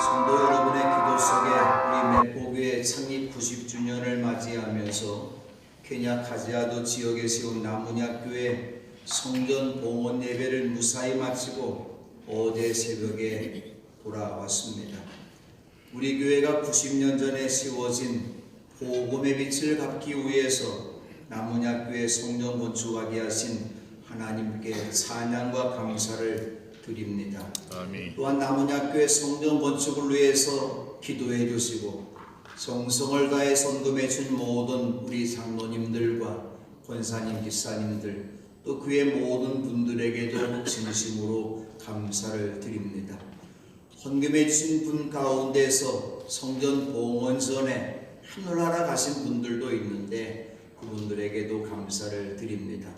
성도 여러분의 기도 속에 우리 맵보교회 창립 90주년을 맞이하면서 케냐 카지아도 지역에 세운 나무냐교회 성전 봉헌 예배를 무사히 마치고 어제 새벽에 돌아왔습니다. 우리 교회가 90년 전에 세워진 복음의 빛을 갚기 위해서 나무냐교회 성전 건축하게 하신 하나님께 찬양과 감사를 드립니다. 아멘. 또한 나무냐교회 성전 건축을 위해서 기도해 주시고 정성을 다해 헌금해 준 모든 우리 장로님들과 권사님, 집사님들 또 교회 모든 분들에게도 진심으로 감사를 드립니다. 헌금해 주신 분 가운데서 성전 봉헌 전에 하늘나라 가신 분들도 있는데 그분들에게도 감사를 드립니다.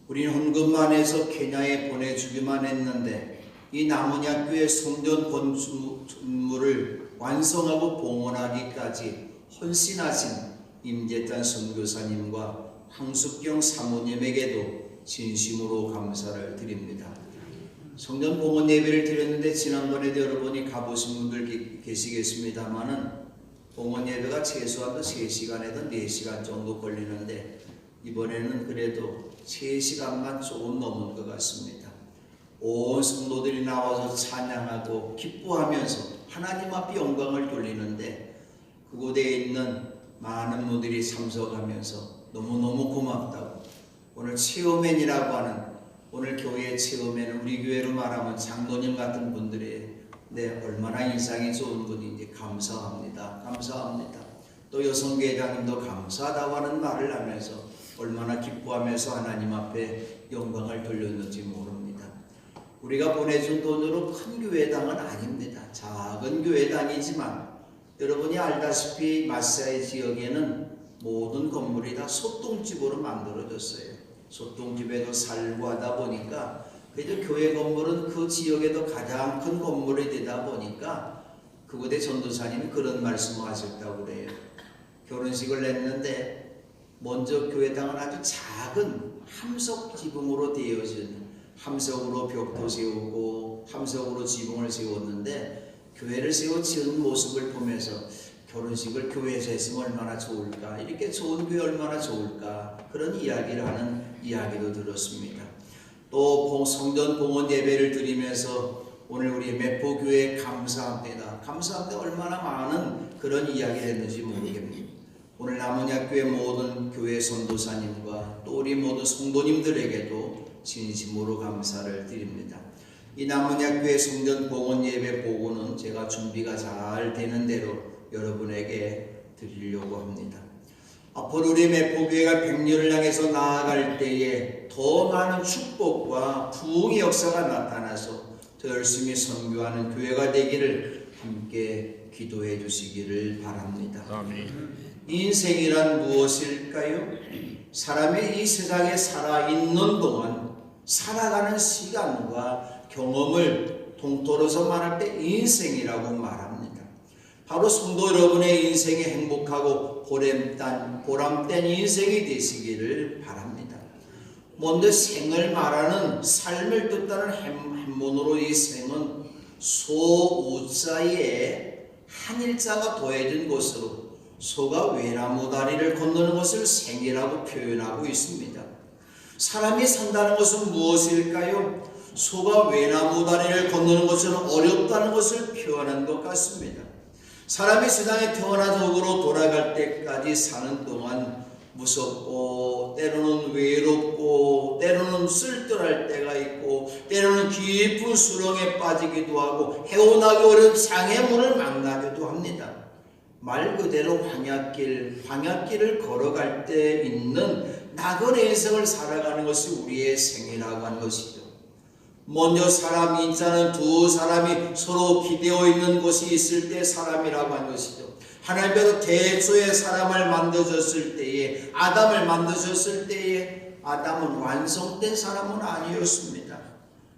우리는 헌금만 해서 케냐에 보내주기만 했는데 이 나무냐교회 성전 건축물을 완성하고 봉헌하기까지 헌신하신 임재찬 선교사님과 황숙경 사모님에게도 진심으로 감사를 드립니다. 성전 봉헌 예배를 드렸는데 지난번에도 여러분이 가보신 분들 계시겠습니다만은 봉헌 예배가 최소한 3시간에도 4시간 정도 걸리는데 이번에는 그래도 3시간만 조금 넘은 것 같습니다. 온 성도들이 나와서 찬양하고 기뻐하면서 하나님 앞에 영광을 돌리는데 그곳에 있는 많은 분들이 참석하면서 너무너무 고맙다고, 오늘 체험맨이라고 하는 오늘 교회의 체험맨은 우리 교회로 말하면 장로님 같은 분들이 얼마나 인상이 좋은 분인지 감사합니다. 감사합니다. 또 여성회장님도 감사하다고 하는 말을 하면서 얼마나 기뻐하면서 하나님 앞에 영광을 돌렸는지 모릅니다. 우리가 보내준 돈으로 큰 교회당은 아닙니다. 작은 교회당이지만 여러분이 알다시피 마사이 지역에는 모든 건물이 다 소똥집으로 만들어졌어요. 소똥집에도 살고 하다 보니까 그래도 교회 건물은 그 지역에도 가장 큰 건물이 되다 보니까 그곳에 전도사님이 그런 말씀을 하셨다고 그래요. 결혼식을 했는데 먼저 교회당은 아주 작은 함석 지붕으로 되어진, 함석으로 벽도 세우고 함석으로 지붕을 세웠는데 교회를 세워 지은 모습을 보면서 결혼식을 교회에서 했으면 얼마나 좋을까, 이렇게 좋은 교회 얼마나 좋을까, 그런 이야기를 하는 이야기도 들었습니다. 또 성전 봉헌 예배를 드리면서 오늘 우리 맵보교회 감사합니다. 감사합니다. 얼마나 많은 그런 이야기를 했는지 모르겠습니다. 오늘 나무냐교회 모든 교회 선도사님과 또 우리 모든 성도님들에게도 진심으로 감사를 드립니다. 이 나무냐교회 성전 봉헌 예배 보고는 제가 준비가 잘 되는 대로 여러분에게 드리려고 합니다. 앞으로 우리 맵보교회가 100년을 향해서 나아갈 때에 더 많은 축복과 부흥의 역사가 나타나서 더 열심히 선교하는 교회가 되기를 함께 기도해 주시기를 바랍니다. 아멘. 인생이란 무엇일까요? 사람이 이 세상에 살아있는 동안 살아가는 시간과 경험을 통틀어서 말할 때 인생이라고 말합니다. 바로 성도 여러분의 인생이 행복하고 보람된 인생이 되시기를 바랍니다. 먼저 생을 말하는 삶을 뜻하는 한문으로 이 생은 소우자에 한일자가 더해진 것으로 소가 외나무 다리를 건너는 것을 생이라고 표현하고 있습니다. 사람이 산다는 것은 무엇일까요? 소가 외나무 다리를 건너는 것은 어렵다는 것을 표현한 것 같습니다. 사람이 세상에 태어나서 으로 돌아갈 때까지 사는 동안 무섭고 때로는 외롭고 때로는 쓸쓸할 때가 있고 때로는 깊은 수렁에 빠지기도 하고 헤어나기 어려운 장애물을 만나기도 합니다. 말 그대로 광야길을 걸어갈 때 있는 나그네 인생을 살아가는 것이 우리의 생이라고 하는 것이죠. 먼저 사람 인자는 두 사람이 서로 기대어 있는 곳이 있을 때 사람이라고 하는 것이죠. 하나님께서 태초에 사람을 만드셨을 때에, 아담을 만드셨을 때에 아담은 완성된 사람은 아니었습니다.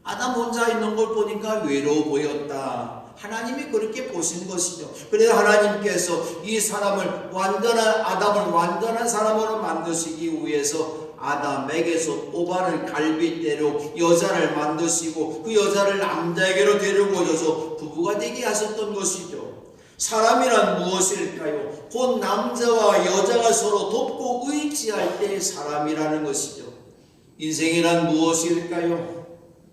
아담 혼자 있는 걸 보니까 외로워 보였다. 하나님이 그렇게 보신 것이죠. 그래서 하나님께서 이 사람을 아담을 완전한 사람으로 만드시기 위해서 아담에게서 뽑아낸 갈빗대로 여자를 만드시고 그 여자를 남자에게로 데리고 오셔서 부부가 되게 하셨던 것이죠. 사람이란 무엇일까요? 곧 남자와 여자가 서로 돕고 의지할 때 사람이라는 것이죠. 인생이란 무엇일까요?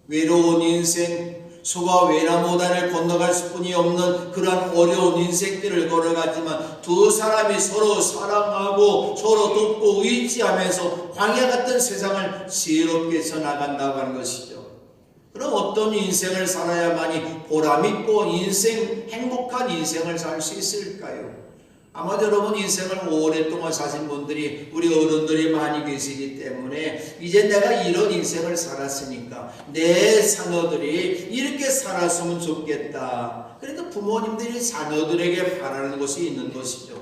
외로운 인생, 소가 외나무단을 건너갈 수뿐이 없는 그러한 어려운 인생들을 걸어가지만 두 사람이 서로 사랑하고 서로 돕고 의지하면서 광야 같은 세상을 지혜롭게 전나간다고 하는 것이죠. 그럼 어떤 인생을 살아야만이 보람있고 행복한 인생을 살 수 있을까요? 아마 여러분 인생을 오랫동안 사신 분들이 우리 어른들이 많이 계시기 때문에 이제 내가 이런 인생을 살았으니까 내 자녀들이 이렇게 살았으면 좋겠다. 그러니까 부모님들이 자녀들에게 바라는 것이 있는 것이죠.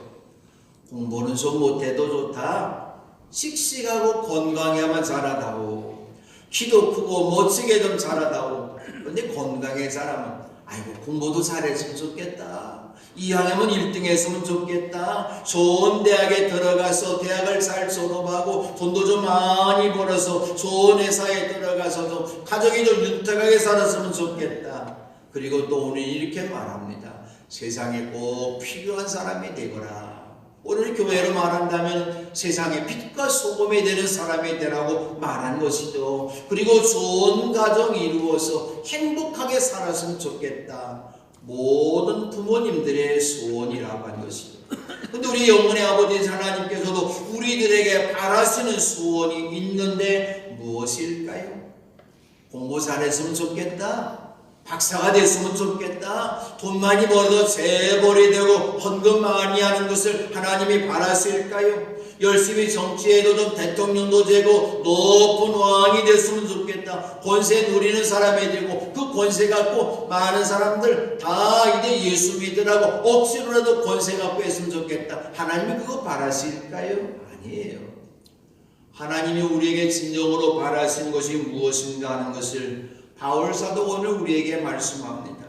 공부는 좀 못해도 좋다. 씩씩하고 건강해야만 자라다오. 키도 크고 멋지게 좀 자라다오. 그런데 건강에 자라면 아이고 공부도 잘했으면 좋겠다. 2학년은 1등 했으면 좋겠다. 좋은 대학에 들어가서 대학을 잘 졸업하고 돈도 좀 많이 벌어서 좋은 회사에 들어가서도 가족이 좀 윤택하게 살았으면 좋겠다. 그리고 또 오늘 이렇게 말합니다. 세상에 꼭 필요한 사람이 되거라. 오늘 교회로 말한다면 세상에 빛과 소금이 되는 사람이 되라고 말한 것이죠. 그리고 좋은 가정 이루어서 행복하게 살았으면 좋겠다. 모든 부모님들의 소원이라고 하는 것이죠. 근데 우리 영혼의 아버지 하나님께서도 우리들에게 바라시는 소원이 있는데 무엇일까요? 공부 잘했으면 좋겠다. 박사가 됐으면 좋겠다. 돈 많이 벌어서 재벌이 되고 헌금 많이 하는 것을 하나님이 바라실까요? 열심히 정치에도 좀 대통령도 되고 높은 왕이 됐으면 좋겠다. 권세 누리는 사람이 되고 그 권세 갖고 많은 사람들 다 이제 예수 믿으라고 억지로라도 권세 갖고 했으면 좋겠다. 하나님이 그거 바라실까요? 아니에요. 하나님이 우리에게 진정으로 바라시는 것이 무엇인가 하는 것을 바울사도 오늘 우리에게 말씀합니다.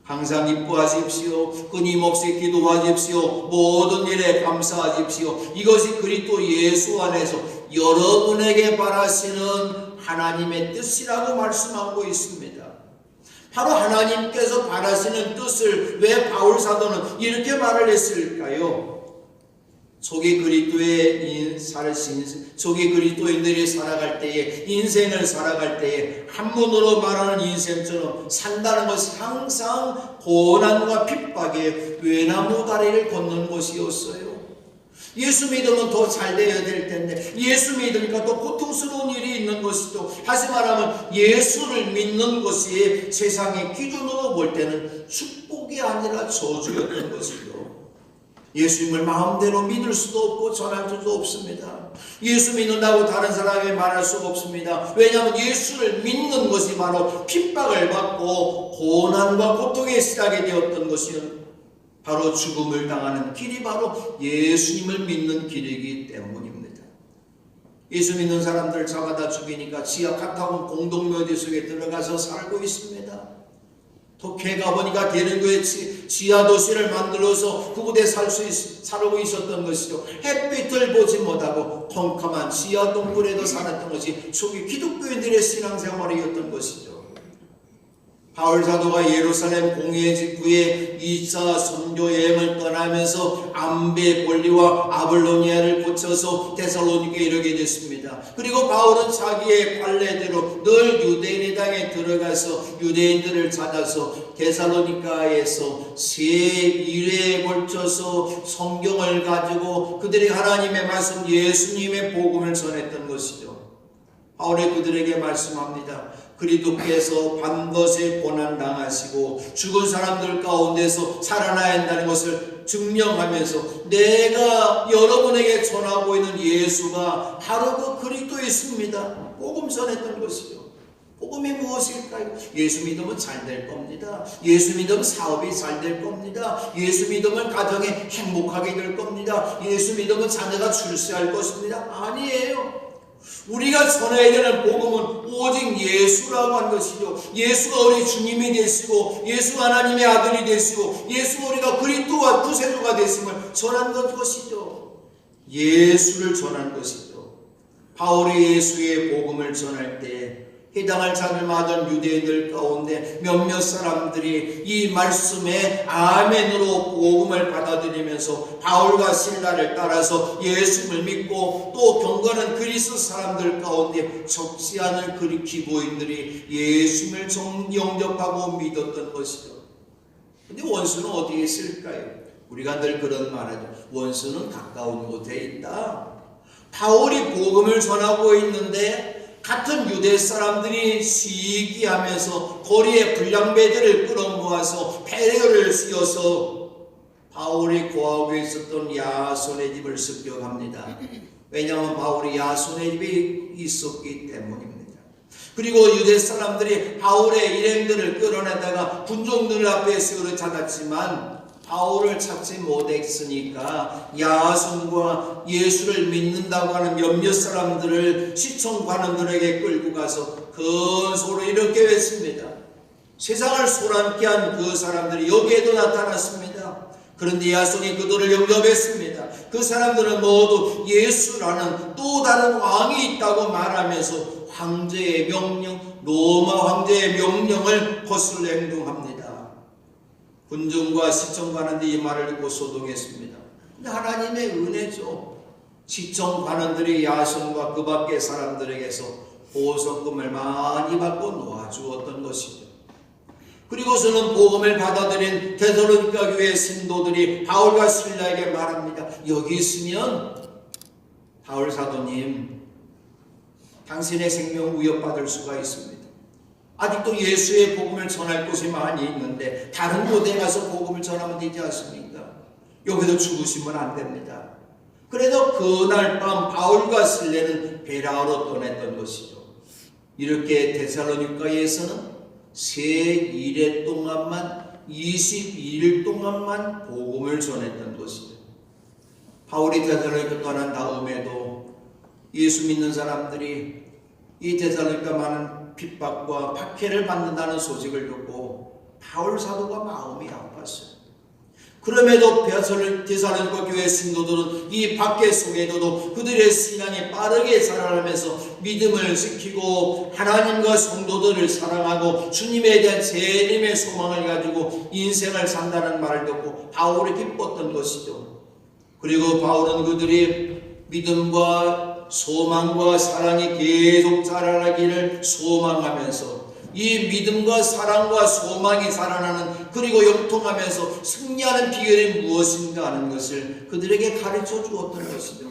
항상 기뻐하십시오. 끊임없이 기도하십시오. 모든 일에 감사하십시오. 이것이 그리스도 예수 안에서 여러분에게 바라시는 하나님의 뜻이라고 말씀하고 있습니다. 바로 하나님께서 바라시는 뜻을 왜 바울사도는 이렇게 말을 했을까요? 초기 그리스도인들이 살아갈 때에, 인생을 살아갈 때에 한문으로 말하는 인생처럼 산다는 것이 항상 고난과 핍박에 외나무 다리를 걷는 것이었어요. 예수 믿으면 더 잘 되어야 될 텐데 예수 믿으니까 또 고통스러운 일이 있는 것이죠. 다시 말하면 예수를 믿는 것이 세상의 기준으로 볼 때는 축복이 아니라 저주였던 것이죠. 예수님을 마음대로 믿을 수도 없고 전할 수도 없습니다. 예수 믿는다고 다른 사람에게 말할 수가 없습니다. 왜냐하면 예수를 믿는 것이 바로 핍박을 받고 고난과 고통의 시작이 되었던 것이요, 바로 죽음을 당하는 길이 바로 예수님을 믿는 길이기 때문입니다. 예수 믿는 사람들 잡아다 죽이니까 지하 가까운 공동묘지 속에 들어가서 살고 있습니다. 독해 가보니까 대릉교에 지하 도시를 만들어서 그곳에 살고 있었던 것이죠. 햇빛을 보지 못하고 컴컴한 지하 동굴에도 살았던 것이 초기 기독교인들의 신앙생활이었던 것이죠. 바울 사도가 예루살렘 공회 직후에 2차 선교 여행을 떠나면서 암베볼리와 아볼로니아를 거쳐서 데살로니가에 이르게 됐습니다. 그리고 바울은 자기의 관례대로 늘 유대인의 땅에 들어가서 유대인들을 찾아서 데살로니가에서 3일에 걸쳐서 성경을 가지고 그들이 하나님의 말씀 예수님의 복음을 전했던 것이죠. 바울이 그들에게 말씀합니다. 그리스도께서 반드시 고난당하시고 죽은 사람들 가운데서 살아나야 한다는 것을 증명하면서 내가 여러분에게 전하고 있는 예수가 바로 그 그리스도에 있습니다. 복음 전했던 것이죠. 복음이 무엇일까요? 예수 믿으면 잘 될 겁니다. 예수 믿으면 사업이 잘 될 겁니다. 예수 믿으면 가정이 행복하게 될 겁니다. 예수 믿으면 자녀가 출세할 것입니다. 아니에요. 우리가 전해야 되는 복음은 오직 예수라고 하는 것이죠. 예수가 우리 주님이 되시고 예수가 하나님의 아들이 되시고 예수가 우리가 그리스도와 구세주가 되심을 전한 것이죠. 예수를 전한 것이죠. 바울이 예수의 복음을 전할 때 해당을 자멸하던 유대인들 가운데 몇몇 사람들이 이 말씀에 아멘으로 복음을 받아들이면서 바울과 실라를 따라서 예수를 믿고 또 경건한 그리스 사람들 가운데 적지 않은 그리 기도인들이 예수를 영접하고 믿었던 것이죠. 근데 원수는 어디에 있을까요? 우리가 늘 그런 말하죠. 원수는 가까운 곳에 있다. 바울이 복음을 전하고 있는데 같은 유대 사람들이 시기하면서 거리에 불량배들을 끌어모아서 배려를 씌워서 바울이 거하고 있었던 야손의 집을 습격합니다. 왜냐하면 바울이 야손의 집에 있었기 때문입니다. 그리고 유대 사람들이 바울의 일행들을 끌어내다가 군종들 앞에 세우려 찾았지만 바울을 찾지 못했으니까 야손과 예수를 믿는다고 하는 몇몇 사람들을 시청관원들에게 끌고 가서 큰 소리를 이렇게 했습니다. 세상을 소란케 한 그 사람들이 여기에도 나타났습니다. 그런데 야손이 그들을 영접했습니다. 그 사람들은 모두 예수라는 또 다른 왕이 있다고 말하면서 황제의 명령, 로마 황제의 명령을 거슬러 행동합니다. 군중과 시청관원들이 이 말을 듣고 소동했습니다. 근데 하나님의 은혜죠. 시청관원들이 야손과 그 밖의 사람들에게서 보석금을 많이 받고 놓아주었던 것이죠. 그리고서는 복음을 받아들인 데살로니가 교회 신도들이 바울과 실라에게 말합니다. 여기 있으면 바울 사도님, 당신의 생명 위협받을 수가 있습니다. 아직도 예수의 복음을 전할 곳이 많이 있는데 다른 곳에 가서 복음을 전하면 되지 않습니까? 여기서 죽으시면 안 됩니다. 그래도 그날 밤 바울과 실레는 베라로 떠났던 것이죠. 이렇게 데살로니가에서는 세 일회 동안만 22일 동안만 복음을 전했던 것이죠. 바울이 데살로니가 떠난 다음에도 예수 믿는 사람들이 이 데살로니가 많은 핍박과 박해를 받는다는 소식을 듣고 바울 사도가 마음이 아팠어요. 그럼에도 데살로니가 교회 신도들은 이 박해 속에서도 그들의 신앙이 빠르게 자라나면서 믿음을 지키고 하나님과 성도들을 사랑하고 주님에 대한 재림의 소망을 가지고 인생을 산다는 말을 듣고 바울이 기뻤던 것이죠. 그리고 바울은 그들이 믿음과 소망과 사랑이 계속 자라나기를 소망하면서 이 믿음과 사랑과 소망이 자라나는 그리고 영통하면서 승리하는 비결이 무엇인가 하는 것을 그들에게 가르쳐 주었던 것이죠.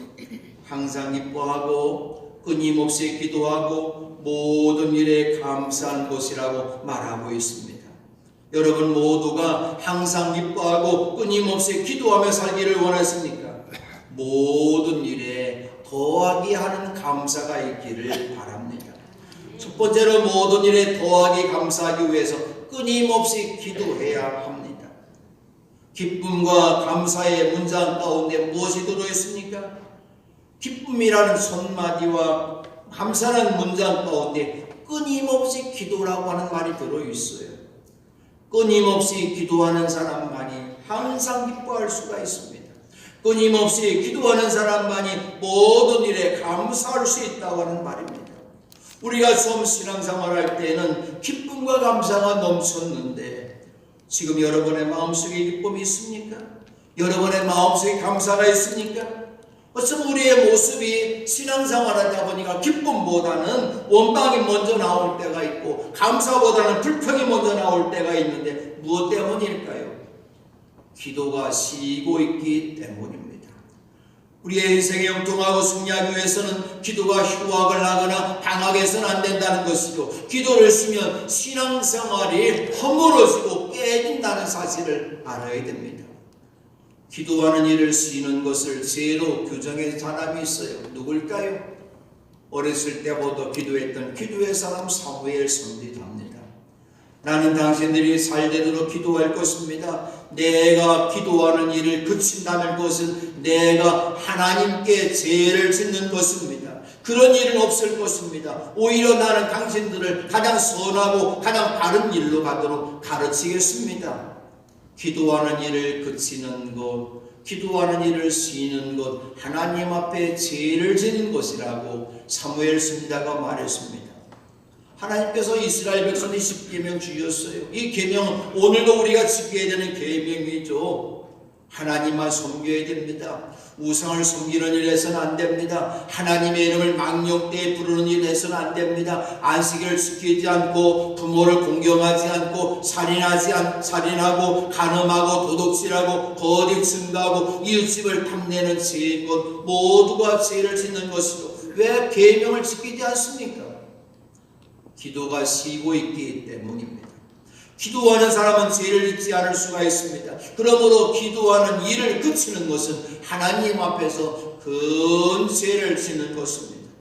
항상 기뻐하고 끊임없이 기도하고 모든 일에 감사한 것이라고 말하고 있습니다. 여러분 모두가 항상 기뻐하고 끊임없이 기도하며 살기를 원하십니까? 모든 일에 더하기 하는 감사가 있기를 바랍니다. 첫 번째로 모든 일에 더하기 감사하기 위해서 끊임없이 기도해야 합니다. 기쁨과 감사의 문장 가운데 무엇이 들어있습니까? 기쁨이라는 첫마디와 감사라는 문장 가운데 끊임없이 기도라고 하는 말이 들어있어요. 끊임없이 기도하는 사람만이 항상 기뻐할 수가 있습니다. 끊임없이 기도하는 사람만이 모든 일에 감사할 수 있다고 하는 말입니다. 우리가 처음 신앙생활할 때는 기쁨과 감사가 넘쳤는데 지금 여러분의 마음속에 기쁨이 있습니까? 여러분의 마음속에 감사가 있습니까? 어쩌면 우리의 모습이 신앙생활하다 보니까 기쁨보다는 원망이 먼저 나올 때가 있고 감사보다는 불평이 먼저 나올 때가 있는데 무엇 때문일까요? 기도가 쉬고 있기 때문입니다. 우리의 인생에 영통하고 승리하기 위해서는 기도가 휴학을 하거나 방학해서는 안 된다는 것이죠. 기도를 쉬면 신앙생활이 허물어지고 깨진다는 사실을 알아야 됩니다. 기도하는 일을 쉬는 것을 죄로 규정한 사람이 있어요. 누굴까요? 어렸을 때부터 기도했던 기도의 사람 사무엘 선지자입니다. 나는 당신들이 살되도록 기도할 것입니다. 내가 기도하는 일을 그친다는 것은 내가 하나님께 죄를 짓는 것입니다. 그런 일은 없을 것입니다. 오히려 나는 당신들을 가장 선하고 가장 바른 일로 가도록 가르치겠습니다. 기도하는 일을 그치는 것, 기도하는 일을 쉬는 것, 하나님 앞에 죄를 지는 것이라고 사무엘 선지자가 말했습니다. 하나님께서 이스라엘 백성이 10계명 주셨어요. 이 계명은 오늘도 우리가 지켜야 되는 계명이죠. 하나님만 섬겨야 됩니다. 우상을 섬기는 일 해서는 안 됩니다. 하나님의 이름을 망령되이 부르는 일 해서는 안 됩니다. 안식일을 지키지 않고 부모를 공경하지 않고 살인하고 간음하고 도둑질하고 거짓 증거하고 이웃집을 탐내는 죄인 것 모두가 죄를 짓는 것이죠. 왜 계명을 지키지 않습니까? 기도가 쉬고 있기 때문입니다. 기도하는 사람은 죄를 짓지 않을 수가 있습니다. 그러므로 기도하는 일을 그치는 것은 하나님 앞에서 큰 죄를 짓는 것입니다.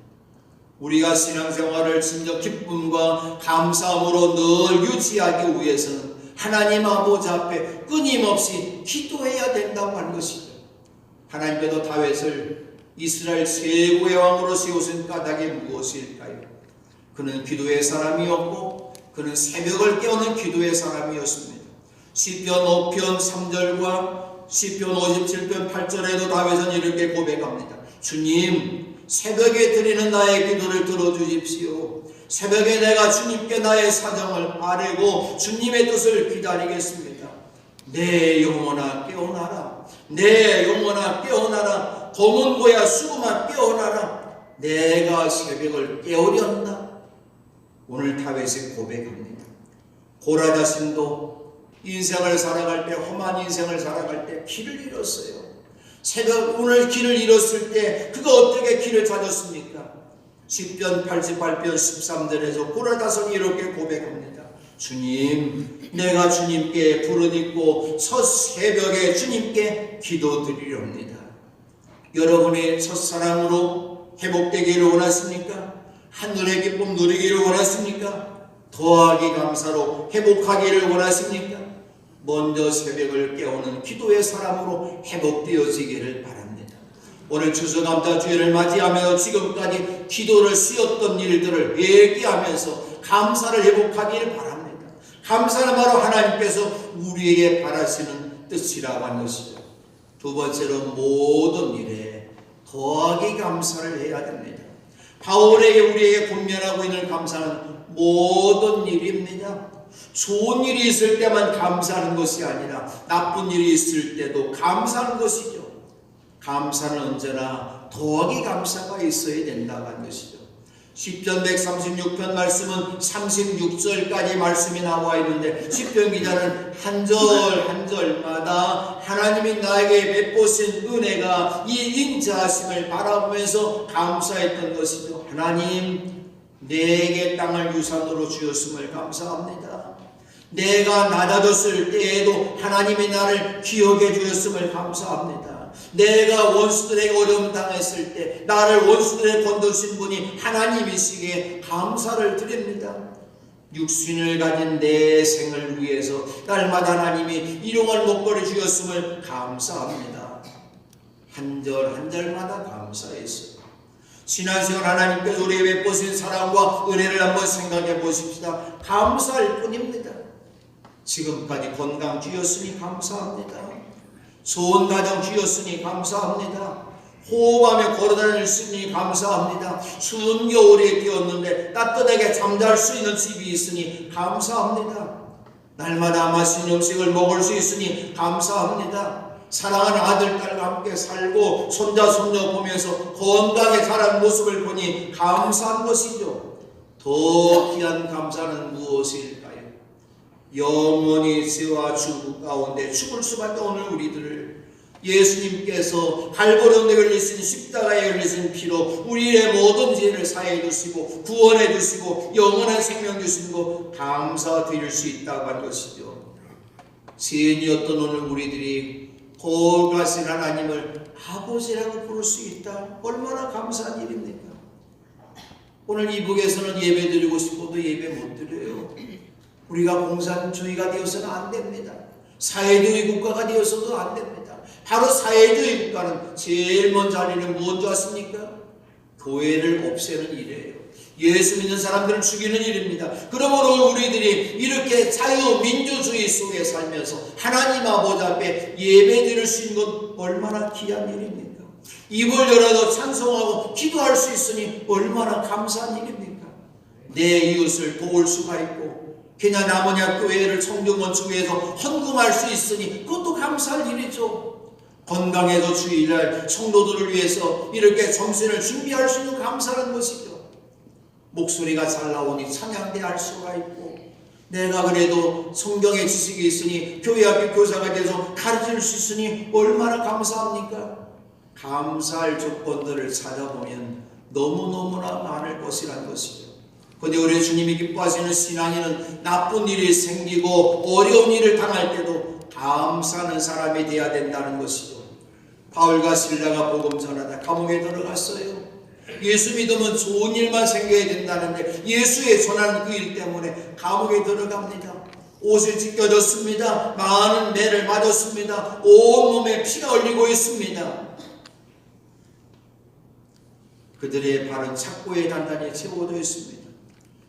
우리가 신앙생활을 진정 기쁨과 감사함으로 늘 유지하기 위해서는 하나님 아버지 앞에 끊임없이 기도해야 된다고 하는 것이죠. 하나님께서 다윗을 이스라엘 최고의 왕으로 세우신 까닭이 무엇일까요? 그는 기도의 사람이었고 그는 새벽을 깨우는 기도의 사람이었습니다. 시편 5편 3절과 시편 57편 8절에도 다윗은 이렇게 고백합니다. 주님, 새벽에 드리는 나의 기도를 들어주십시오. 새벽에 내가 주님께 나의 사정을 아뢰고 주님의 뜻을 기다리겠습니다. 내 영혼아 깨어나라. 내 영혼아 깨어나라. 검은 고야 수금아 깨어나라. 내가 새벽을 깨우렸나? 오늘 다윗이 고백합니다. 고라 자신도 인생을 살아갈 때, 험한 인생을 살아갈 때 길을 잃었어요. 새벽 오늘 길을 잃었을 때 그가 어떻게 길을 찾았습니까? 시편 88편 13절에서 고라 자손이 이렇게 고백합니다. 주님, 내가 주님께 부르짖고 첫 새벽에 주님께 기도드리렵니다. 여러분의 첫사랑으로 회복되기를 원하십니까? 하늘의 기쁨 누리기를 원하십니까? 더하기 감사로 회복하기를 원하십니까? 먼저 새벽을 깨우는 기도의 사람으로 회복되어지기를 바랍니다. 오늘 추수감사주일을 맞이하며 지금까지 기도를 쉬었던 일들을 얘기하면서 감사를 회복하기를 바랍니다. 감사는 바로 하나님께서 우리에게 바라시는 뜻이라고 하는 것이죠. 두 번째로 모든 일에 더하기 감사를 해야 됩니다. 바울에게 우리에게 권면하고 있는 감사는 모든 일입니다. 좋은 일이 있을 때만 감사하는 것이 아니라 나쁜 일이 있을 때도 감사하는 것이죠. 감사는 언제나 더하기 감사가 있어야 된다고 하는 것이죠. 시편 136편 말씀은 36절까지 말씀이 나와 있는데 시편 기자는 한 절 한 절마다 하나님이 나에게 베푸신 은혜가 이 인자하심을 바라보면서 감사했던 것이죠. 하나님, 내게 땅을 유산으로 주었음을 감사합니다. 내가 낮아졌을 때에도 하나님이 나를 기억해 주셨음을 감사합니다. 내가 원수들에게 어려움 당했을 때 나를 원수들에 건드신 분이 하나님이시기에 감사를 드립니다. 육신을 가진 내 생을 위해서 날마다 하나님이 일용할 먹거리 주셨음을 감사합니다. 한 절 한 절마다 감사했어요. 지난시간 하나님께서 우리에게 베푸신 사랑과 은혜를 한번 생각해 보십시다. 감사할 뿐입니다. 지금까지 건강 주셨으니 감사합니다. 좋은 가정 주셨으니 감사합니다. 호흡하며 걸어다닐 수 있으니 감사합니다. 추운 겨울에 뛰었는데 따뜻하게 잠잘 수 있는 집이 있으니 감사합니다. 날마다 맛있는 음식을 먹을 수 있으니 감사합니다. 사랑하는 아들, 딸과 함께 살고 손자, 손녀 보면서 건강하게 자란 모습을 보니 감사한 것이죠. 더 귀한 감사는 무엇일까요? 영원히 죄와 죽음 가운데 죽을 수밖에 없는 우리들을 예수님께서 갈보리 언덕에 흘리신 십자가에 흘리신 피로 우리의 모든 죄를 사해 주시고 구원해 주시고 영원한 생명 주신 것 감사드릴 수 있다고 하는 것이죠. 죄인이었던 오늘 우리들이 거룩하신 하나님을 아버지라고 부를 수 있다. 얼마나 감사한 일입니까? 오늘 이북에서는 예배 드리고 싶어도 예배 못 드려요. 우리가 공산주의가 되어서는 안 됩니다. 사회주의 국가가 되어서도 안 됩니다. 바로 사회주의 국가는 제일 먼저 할 일은 뭔지 아십니까? 교회를 없애는 일이에요. 예수 믿는 사람들을 죽이는 일입니다. 그러므로 우리들이 이렇게 자유민주주의 속에 살면서 하나님 아버지 앞에 예배드릴 수 있는 건 얼마나 귀한 일입니까? 입을 열어도 찬송하고 기도할 수 있으니 얼마나 감사한 일입니까? 내 이웃을 도울 수가 있고 그냥 남원야 교회를 청정건축위해서 헌금할 수 있으니 그것도 감사할 일이죠. 건강해도 주일날 성도들을 위해서 이렇게 점심을 준비할 수 있는 감사한 것이죠. 목소리가 잘 나오니 찬양대 할 수가 있고 내가 그래도 성경의 지식이 있으니 교회 앞에 교사가 돼서 가르칠 수 있으니 얼마나 감사합니까? 감사할 조건들을 찾아보면 너무너무나 많을 것이란 것이죠. 그런데 우리 주님이 기뻐하시는 신앙인은 나쁜 일이 생기고 어려운 일을 당할 때도 감사하는 사람이 되어야 된다는 것이죠. 바울과 실라가 복음 전하다 감옥에 들어갔어요. 예수 믿으면 좋은 일만 생겨야 된다는데 예수의 전하는 그 일 때문에 감옥에 들어갑니다. 옷을 찢겨졌습니다. 많은 매를 맞았습니다. 온몸에 피가 흘리고 있습니다. 그들의 발은 착고에 단단히 채워져 있습니다.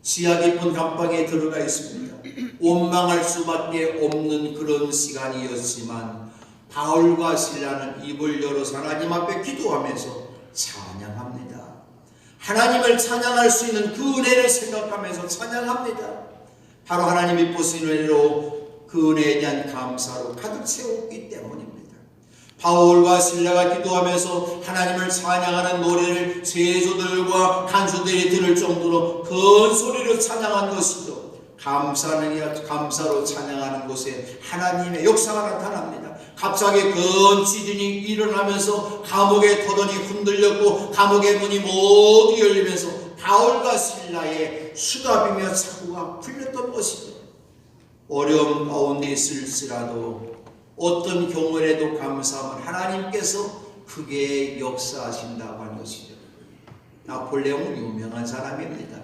지하 깊은 감방에 들어가 있습니다. 원망할 수밖에 없는 그런 시간이었지만 바울과 실라는 입을 열어서 하나님 앞에 기도하면서 찬양합니다. 하나님을 찬양할 수 있는 그 은혜를 생각하면서 찬양합니다. 바로 하나님이 보신 은혜로 그 은혜에 대한 감사로 가득 채웠기 때문입니다. 바울과 실라가 기도하면서 하나님을 찬양하는 노래를 제조들과 간수들이 들을 정도로 큰 소리로 찬양한 것이죠. 감사로 찬양하는 곳에 하나님의 역사가 나타납니다. 갑자기 큰 지진이 일어나면서 감옥의 터전이 흔들렸고 감옥의 문이 모두 열리면서 바울과 실라의 수갑이며 차고가 풀렸던 것이죠. 어려움 가운데 있을지라도 어떤 경우에도 감사하면 하나님께서 크게 역사하신다고 하는 것이죠. 나폴레옹은 유명한 사람입니다.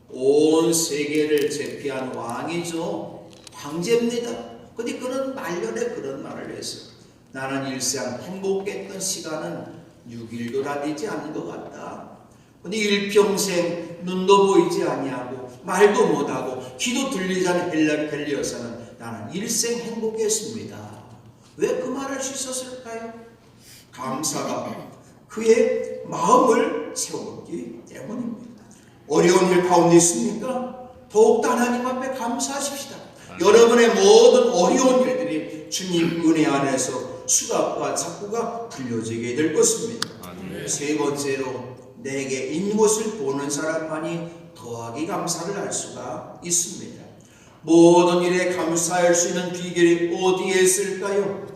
온 세계를 제패한 왕이죠. 황제입니다. 근데 그런 말년에 그런 말을 했어요. 나는 일생 행복했던 시간은 6일도 다 되지 않은 것 같다. 근데 일평생 눈도 보이지 아니하고 말도 못하고 귀도 들리지 않는 헬리 여사는 나는 일생 행복했습니다. 왜 그 말할 수 있었을까요? 감사가 그의 마음을 채웠기 때문입니다. 어려운 일 가운데 있습니까? 더욱더 하나님 앞에 감사하십시다. 여러분의 모든 어려운 일들이 주님 은혜 안에서 수갑과 착고가 풀려지게 될 것입니다. 세 번째로 내게 있는 것을 보는 사람만이 더하기 감사를 할 수가 있습니다. 모든 일에 감사할 수 있는 비결이 어디에 있을까요?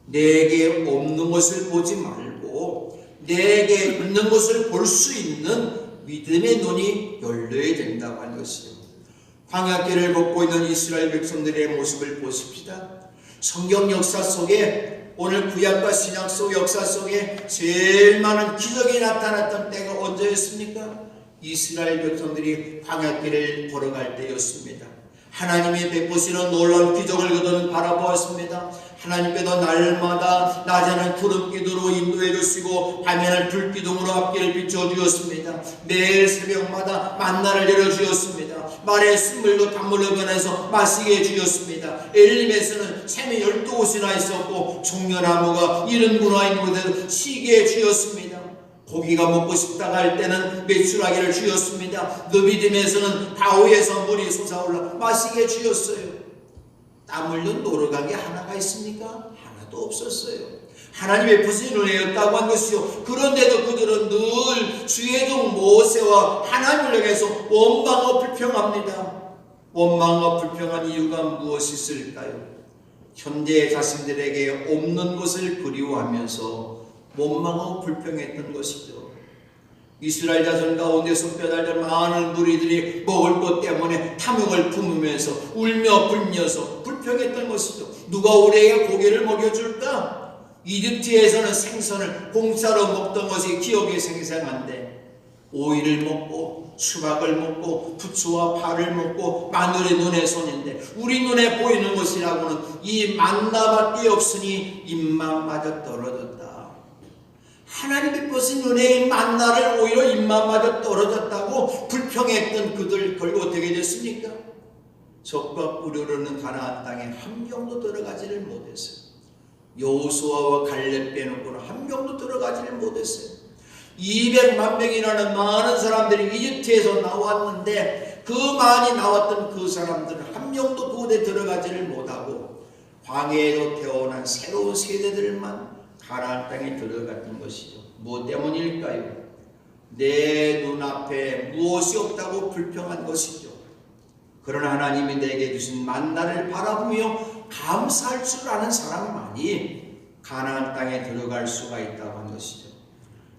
내게 없는 것을 보지 말고 내게 있는 것을 볼 수 있는 믿음의 눈이 열려야 된다고 하는 것이죠. 광야길을 걷고 있는 이스라엘 백성들의 모습을 보십시다. 성경 역사 속에 오늘 구약과 신약 속 역사 속에 제일 많은 기적이 나타났던 때가 언제였습니까? 이스라엘 백성들이 광야길을 걸어갈 때였습니다. 하나님이 베푸시는 놀라운 기적을 그들은 바라보았습니다. 하나님께서 날마다 낮에는 구름기둥으로 인도해 주시고 밤에는 불기둥으로 앞길을 비춰주었습니다. 매일 새벽마다 만나를 내려주었습니다. 말에 쓴물도 단물로 변해서 마시게 해주었습니다. 엘림에서는 샘이 12곳이나 있었고 종려나무가 70그루나 있는 곳에서 쉬게 해주었습니다. 고기가 먹고 싶다가 할 때는 메추라기를 주었습니다. 느비딤에서는 바위에서 물이 솟아올라 마시게 해주었어요. 땀 흘린 노르가게 하나가 있습니까? 하나도 없었어요. 하나님의 부신 은혜였다고 한 것이요. 그런데도 그들은 늘 주의 종 모세와 하나님을 향해서 원망하고 불평합니다. 원망하고 불평한 이유가 무엇이 있을까요? 현재 자신들에게 없는 것을 그리워하면서 원망하고 불평했던 것이죠. 이스라엘 자손 가운데서 빼달린 많은 무리들이 먹을 것 때문에 탐욕을 품으면서 울며 불면서 불평했던 것이죠. 누가 우리에게 고기를 먹여줄까? 이집트에서는 생선을 공짜로 먹던 것이 기억에 생생한데 오이를 먹고 수박을 먹고 부추와 파를 먹고 마늘이 눈에 손인데 우리 눈에 보이는 것이라고는 이 만나밖에 없으니 입맛마저 떨어졌다. 하나님 베푸신 은혜의 만나를 오히려 입맛마저 떨어졌다고 불평했던 그들 결국 어떻게 됐습니까? 적과 꿀으로는 가나안 땅에 한 명도 들어가지를 못했어요. 여호수아와 갈렙 빼놓고는 한 명도 들어가지를 못했어요. 200만 명이라는 많은 사람들이 이집트에서 나왔는데 그 많이 나왔던 그 사람들은 한 명도 그곳에 들어가지를 못하고 광야에서 태어난 새로운 세대들만 가나안 땅에 들어갔던 것이죠. 무엇 때문일까요? 내 눈앞에 무엇이 없다고 불평한 것이죠. 그러나 하나님이 내게 주신 만나를 바라보며 감사할 줄 아는 사람만이 가나안 땅에 들어갈 수가 있다고 한 것이죠.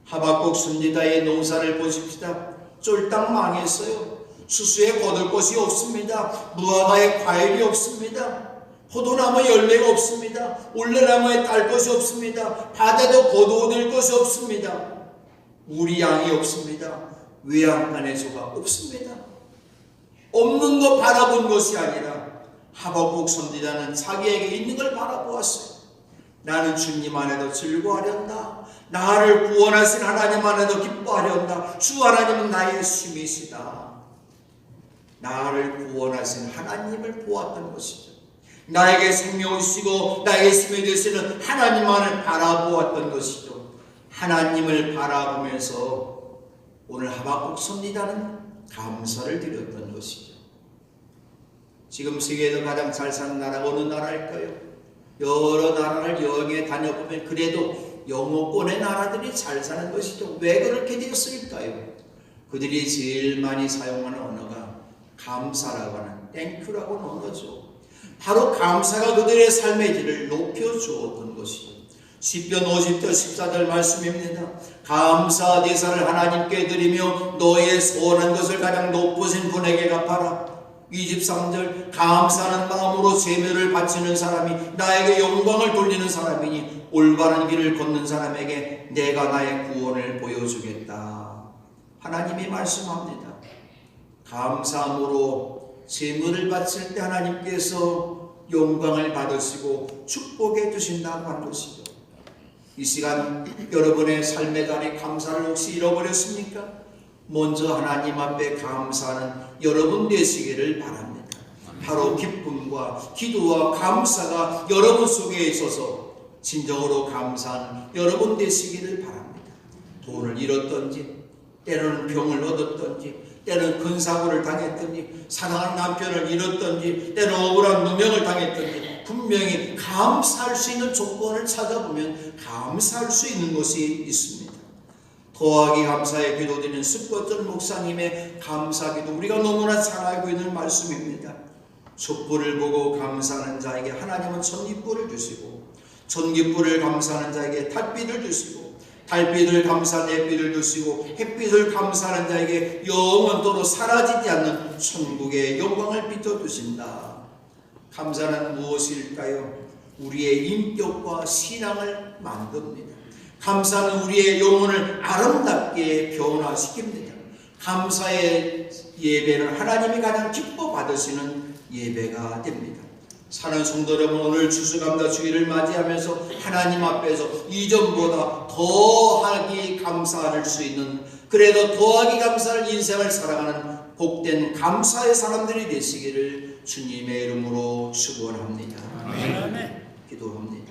하박국 선지자의 농사를 보십시다. 쫄딱 망했어요. 수수에 거둘 것이 없습니다. 무화과에 과일이 없습니다. 포도나무 열매가 없습니다. 올레나무에 딸 것이 없습니다. 바다도 거두어낼 것이 없습니다. 물이 양이 없습니다. 외양간의 소가 없습니다. 없는 거 바라본 것이 아니라 하박국 선지자는 자기에게 있는 걸 바라보았어요. 나는 주님 안에도 즐거워하련다. 나를 구원하신 하나님 안에도 기뻐하련다. 주 하나님은 나의 쉼이시다. 나를 구원하신 하나님을 보았던 것이죠. 나에게 생명을 주시고 나에게 힘이 되시는 하나님만을 바라보았던 것이죠. 하나님을 바라보면서 오늘 하박국 선지자는 감사를 드렸던 것이죠. 지금 세계에서 가장 잘 사는 나라가 어느 나라일까요? 여러 나라를 여행에 다녀보면 그래도 영어권의 나라들이 잘 사는 것이죠. 왜 그렇게 되었을까요? 그들이 제일 많이 사용하는 언어가 감사라고 하는 땡큐라고 하는 언어죠. 바로 감사가 그들의 삶의 질을 높여주었던 것이죠. 시편 50절 14절 말씀입니다. 감사 제사를 하나님께 드리며 너의 소원한 것을 가장 높으신 분에게 갚아라. 23절 감사하는 마음으로 제물을 바치는 사람이 나에게 영광을 돌리는 사람이니 올바른 길을 걷는 사람에게 내가 나의 구원을 보여주겠다. 하나님이 말씀합니다. 감사함으로 제물을 바칠 때 하나님께서 영광을 받으시고 축복해 주신다고 한 것이죠. 이 시간 여러분의 삶의 자리 감사를 혹시 잃어버렸습니까? 먼저 하나님 앞에 감사하는 여러분 되시기를 바랍니다. 바로 기쁨과 기도와 감사가 여러분 속에 있어서 진정으로 감사하는 여러분 되시기를 바랍니다. 돈을 잃었던지 때로는 병을 얻었던지 때는 큰 사고를 당했던지 사랑하는 남편을 잃었던지 때는 억울한 누명을 당했던지 분명히 감사할 수 있는 조건을 찾아보면 감사할 수 있는 것이 있습니다. 더하기 감사의 기도드리는 습관전 목사님의 감사기도 우리가 너무나 잘 알고 있는 말씀입니다. 촛불을 보고 감사하는 자에게 하나님은 전깃불을 주시고 전깃불을 감사하는 자에게 달빛을 주시고 달빛을 감사하는 햇빛을 주시고 햇빛을 감사하는 자에게 영원토록 사라지지 않는 천국의 영광을 비춰주신다. 감사는 무엇일까요? 우리의 인격과 신앙을 만듭니다. 감사는 우리의 영혼을 아름답게 변화시킵니다. 감사의 예배는 하나님이 가장 기뻐 받으시는 예배가 됩니다. 사는 성도 여러분, 오늘 추수감사 주일을 맞이하면서 하나님 앞에서 이전보다 더하기 감사할 수 있는, 그래도 더하기 감사할 인생을 살아가는 복된 감사의 사람들이 되시기를 주님의 이름으로 축원합니다. 기도합니다.